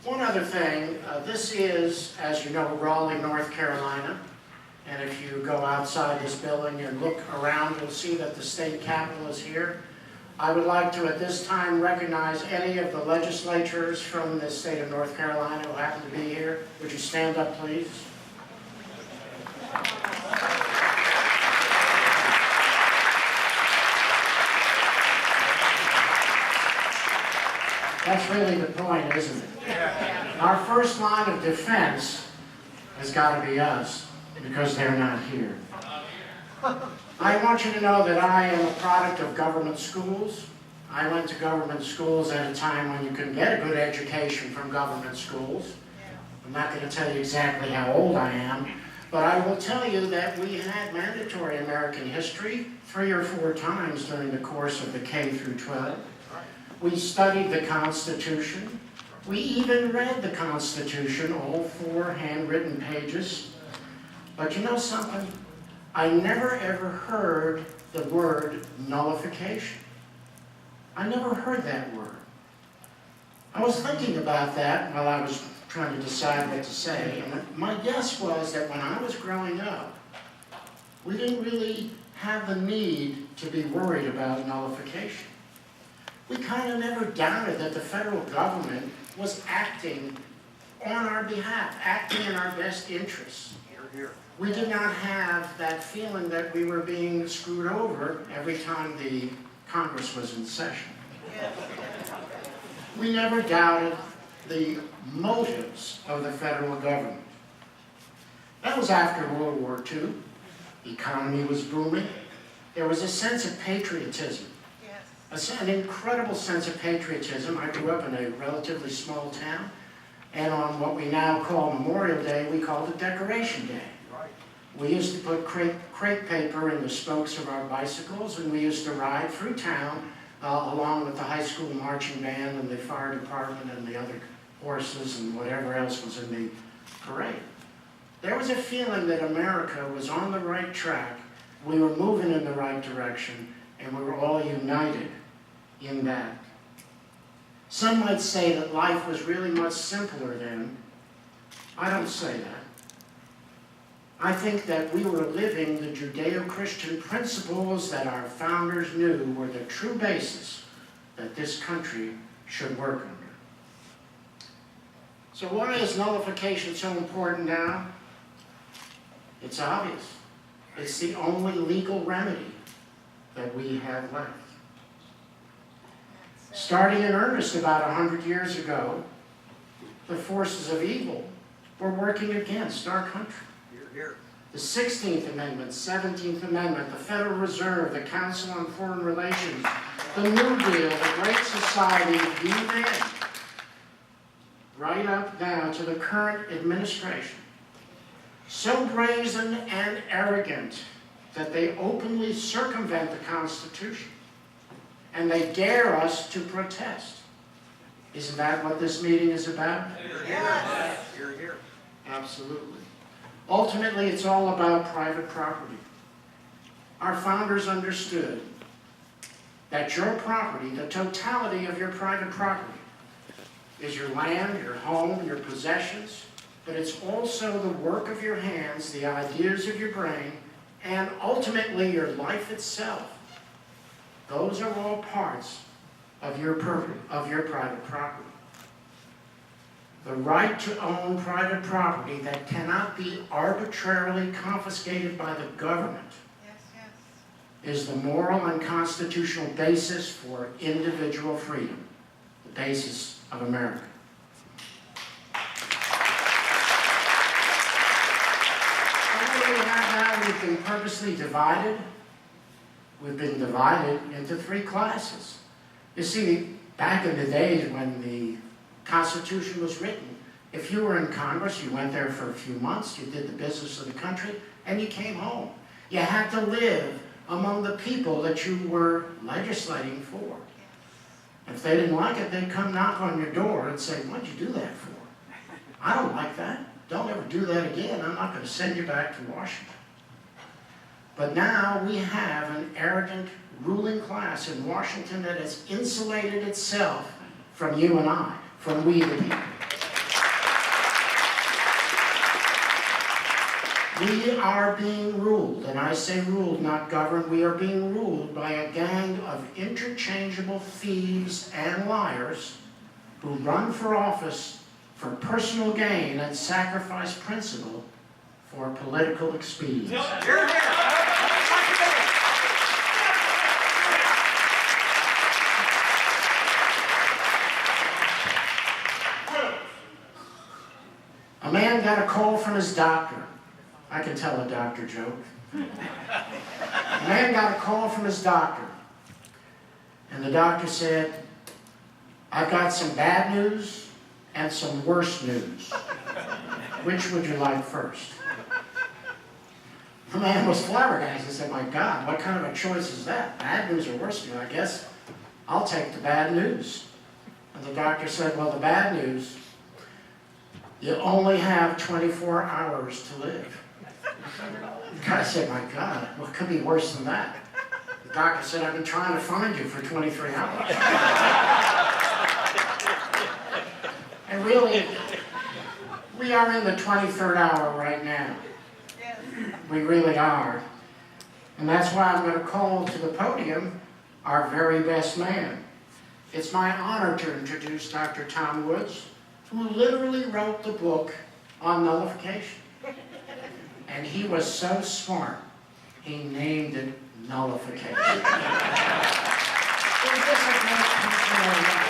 One other thing, this is, as you know, Raleigh, North Carolina. And if you go outside this building and look around, you'll see that the state capitol is here. I would like to, at this time, recognize any of the legislators from the state of North Carolina who happen to be here. Would you stand up, please? That's really the point, isn't it? Our first line of defense has got to be us, because they're not here. I want you to know that I am a product of government schools. I went to government schools at a time when you couldn't get a good education from government schools. I'm not going to tell you exactly how old I am, but I will tell you that we had mandatory American history 3 or 4 times during the course of the K through 12. We studied the Constitution. We even read the Constitution, all 4 handwritten pages. But you know something? I never ever heard the word nullification. I never heard that word. I was thinking about that while I was trying to decide what to say, and my guess was that when I was growing up, we didn't really have the need to be worried about nullification. We kind of never doubted that the federal government was acting on our behalf, acting in our best interests. We did not have that feeling that we were being screwed over every time the Congress was in session. We never doubted the motives of the federal government. That was after World War II. The economy was booming. There was a sense of patriotism. An incredible sense of patriotism. I grew up in a relatively small town, and on what we now call Memorial Day, we called it Decoration Day. We used to put crepe paper in the spokes of our bicycles, and we used to ride through town along with the high school marching band and the fire department and the other horses and whatever else was in the parade. There was a feeling that America was on the right track, we were moving in the right direction, and we were all united in that. Some might say that life was really much simpler then. I don't say that. I think that we were living the Judeo-Christian principles that our founders knew were the true basis that this country should work under. So why is nullification so important now? It's obvious. It's the only legal remedy that we have left. Starting in earnest about 100 years ago, the forces of evil were working against our country. The 16th Amendment, 17th Amendment, the Federal Reserve, the Council on Foreign Relations, the New Deal, the Great Society, you name it, right up now to the current administration. So brazen and arrogant that they openly circumvent the Constitution, and they dare us to protest. Isn't that what this meeting is about? Yes. Here. Absolutely. Ultimately, it's all about private property. Our founders understood that your property, the totality of your private property, is your land, your home, your possessions, but it's also the work of your hands, the ideas of your brain, and ultimately your life itself. Those are all parts of your private property. The right to own private property that cannot be arbitrarily confiscated by the government is the moral and constitutional basis for individual freedom, the basis of America. We've been purposely divided. We've been divided into 3 classes. You see, back in the days when the Constitution was written, if you were in Congress, you went there for a few months, you did the business of the country, and you came home. You had to live among the people that you were legislating for. If they didn't like it, they'd come knock on your door and say, "What'd you do that for?" "I don't like that. Don't ever do that again. I'm not going to send you back to Washington." But now we have an arrogant ruling class in Washington that has insulated itself from you and I, from we the people. We are being ruled, and I say ruled, not governed. We are being ruled by a gang of interchangeable thieves and liars who run for office for personal gain and sacrifice principle for political expedience. Here, here. A man got a call from his doctor. I can tell a doctor joke. A man got a call from his doctor, and the doctor said, "I've got some bad news and some worse news. Which would you like first?" The man was flabbergasted. He said, "My God, what kind of a choice is that? Bad news or worse news? I guess I'll take the bad news." And the doctor said, "Well, the bad news, you only have 24 hours to live." The guy said, "My God, what could be worse than that?" The doctor said, "I've been trying to find you for 23 hours. And really, we are in the 23rd hour right now. We really are. And that's why I'm going to call to the podium our very best man. It's my honor to introduce Dr. Tom Woods, who literally wrote the book on nullification. And he was so smart, he named it Nullification. Is this a great piece of